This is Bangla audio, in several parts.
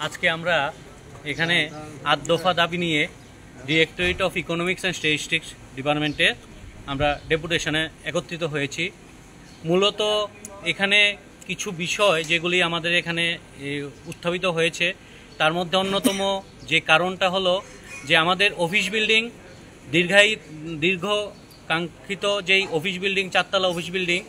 আজকে আমরা এখানে ৮ দফা দাবি নিয়ে directorate of economics and statistics ডিপার্টমেন্টে আমরা ডেপুটেশনে একত্রিত হয়েছি। মূলত এখানে কিছু বিষয় যেগুলি আমাদের এখানে উত্থাপিত হয়েছে, তার মধ্যে অন্যতম যে কারণটা হলো যে আমাদের অফিস বিল্ডিং দীর্ঘকাঙ্ক্ষিত যেই অফিস বিল্ডিং, 4 তলা অফিস বিল্ডিং,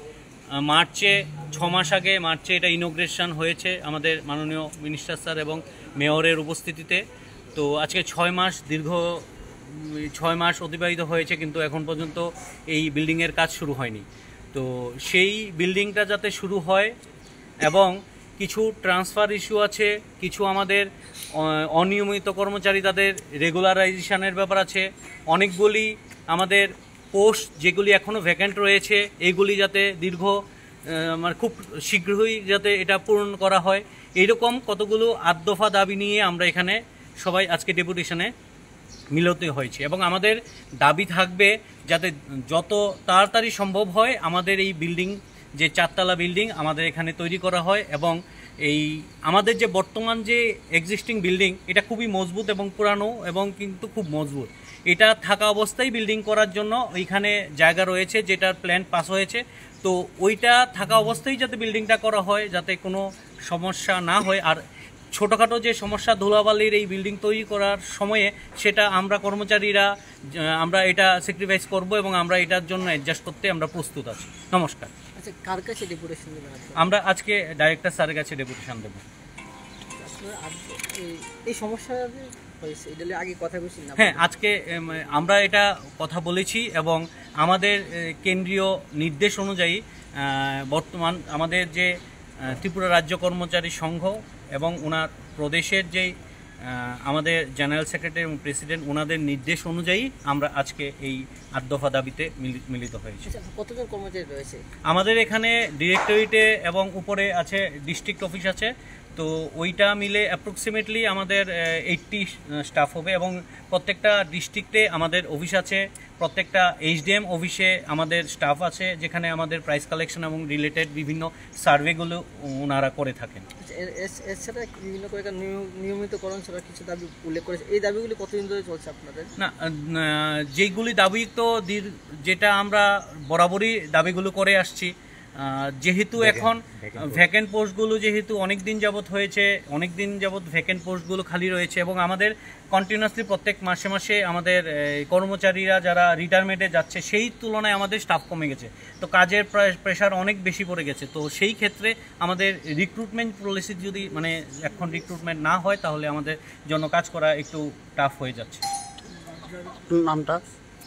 মার্চে 6 মাস আগে মার্চে এটা ইনোগ্রেশন হয়েছে আমাদের মাননীয় মিনিস্টার স্যার এবং মেয়রের উপস্থিতিতে। তো আজকে 6 মাস অতিবাহিত হয়েছে, কিন্তু এখন পর্যন্ত এই বিল্ডিংয়ের কাজ শুরু হয়নি। তো সেই বিল্ডিংটা যাতে শুরু হয়, এবং কিছু ট্রান্সফার ইস্যু আছে, কিছু আমাদের অনিয়মিত কর্মচারী তাদের রেগুলারাইজেশনের ব্যাপার আছে, অনেকগুলি আমাদের পোস্ট যেগুলি এখনও ভ্যাকেন্ট রয়েছে এইগুলি যাতে খুব শীঘ্রই যাতে এটা পূরণ করা হয়। এইরকম কতগুলো ৮ দফা দাবি নিয়ে আমরা এখানে সবাই আজকে ডেপুটেশনে মিলিত হয়েছি, এবং আমাদের দাবি থাকবে যাতে যত তাড়াতাড়ি সম্ভব হয় আমাদের এই বিল্ডিং, যে 4 তলা বিল্ডিং আমাদের এখানে তৈরি করা হয়, এবং এই আমাদের যে বর্তমান যে এক্সিস্টিং বিল্ডিং এটা খুবই মজবুত এবং পুরানো এবং কিন্তু খুব মজবুত। এটা থাকা অবস্থায় বিল্ডিং করার জন্য ওইখানে জায়গা রয়েছে, যেটার প্ল্যান পাস হয়েছে। তো ওইটা থাকা অবস্থায় যাতে বিল্ডিংটা করা হয়, যাতে কোনো সমস্যা না হয়। আর ছোটোখাটো যে সমস্যা ধুলাবালির এই বিল্ডিং তৈরি করার সময়ে সেটা আমরা কর্মচারীরা আমরা এটা স্যাক্রিফাইস করব, এবং আমরা এটার জন্য অ্যাডজাস্ট করতে আমরা প্রস্তুত আছি। নমস্কার। আচ্ছা, কার কাছে ডেপুটেশন দেবেন? আমরা আজকে ডাইরেক্টর স্যারের কাছে ডেপুটেশন দেব। এই সমস্যা হয়েছে এটা আগে কথা বলছি না? হ্যাঁ, আজকে আমরা এটা কথা বলেছি, এবং আমাদের কেন্দ্রীয় নির্দেশ অনুযায়ী বর্তমান আমাদের যে ত্রিপুরা রাজ্য কর্মচারী সংঘ এবং ওনার প্রদেশের যেই আমাদের জেনারেল সেক্রেটারি এবং প্রেসিডেন্ট, ওনাদের নির্দেশ অনুযায়ী আমরা আজকে এই ৮ দফা দাবিতে মিলিত হয়েছি। কতজন কর্মচারী রয়েছে আমাদের এখানে? ডিরেক্টরেটে এবং উপরে আছে ডিস্ট্রিক্ট অফিস আছে, তো ওইটা মিলে অ্যাপ্রক্সিমেটলি আমাদের 80 স্টাফ হবে, এবং প্রত্যেকটা ডিস্ট্রিক্টে আমাদের অফিস আছে, প্রত্যেকটা এইচডিএম অফিসে আমাদের স্টাফ আছে, যেখানে আমাদের প্রাইস কালেকশন এবং রিলেটেড বিভিন্ন সার্ভেগুলো ওনারা করে থাকেন। এছাড়া বিভিন্ন নিয়মিতকরণ ছাড়া কিছু দাবি উল্লেখ করেছে, এই দাবিগুলি কতদিন ধরে চলছে আপনাদের? না, যেইগুলি দাবি তো যেটা আমরা বরাবরই দাবিগুলো করে আসছি, যেহেতু এখন ভ্যাকেন্ট পোস্টগুলো যেহেতু অনেক দিন যাবৎ ভ্যাকেন্ট পোস্টগুলো খালি রয়েছে, এবং আমাদের কন্টিনিউয়াসলি প্রত্যেক মাসে মাসে আমাদের কর্মচারীরা যারা রিটায়ারমেন্টে যাচ্ছে সেই তুলনায় আমাদের স্টাফ কমে গেছে, তো কাজের প্রেশার অনেক বেশি পড়ে গেছে। তো সেই ক্ষেত্রে আমাদের রিক্রুটমেন্ট পলিসি যদি এখন রিক্রুটমেন্ট না হয়, তাহলে আমাদের জন্য কাজ করা একটু টাফ হয়ে যাচ্ছে। নামটা?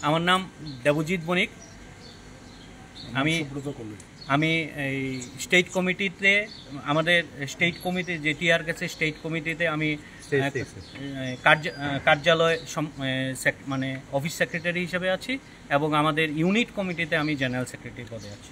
আমার নাম দেবজিৎ বণিক। আমি এই স্টেট কমিটিতে, আমাদের স্টেট কমিটি যে টিআর গেছে স্টেট কমিটিতে আমি কার্যালয় অফিস সেক্রেটারি হিসেবে আছি, এবং আমাদের ইউনিট কমিটিতে আমি জেনারেল সেক্রেটারি পদে আছি।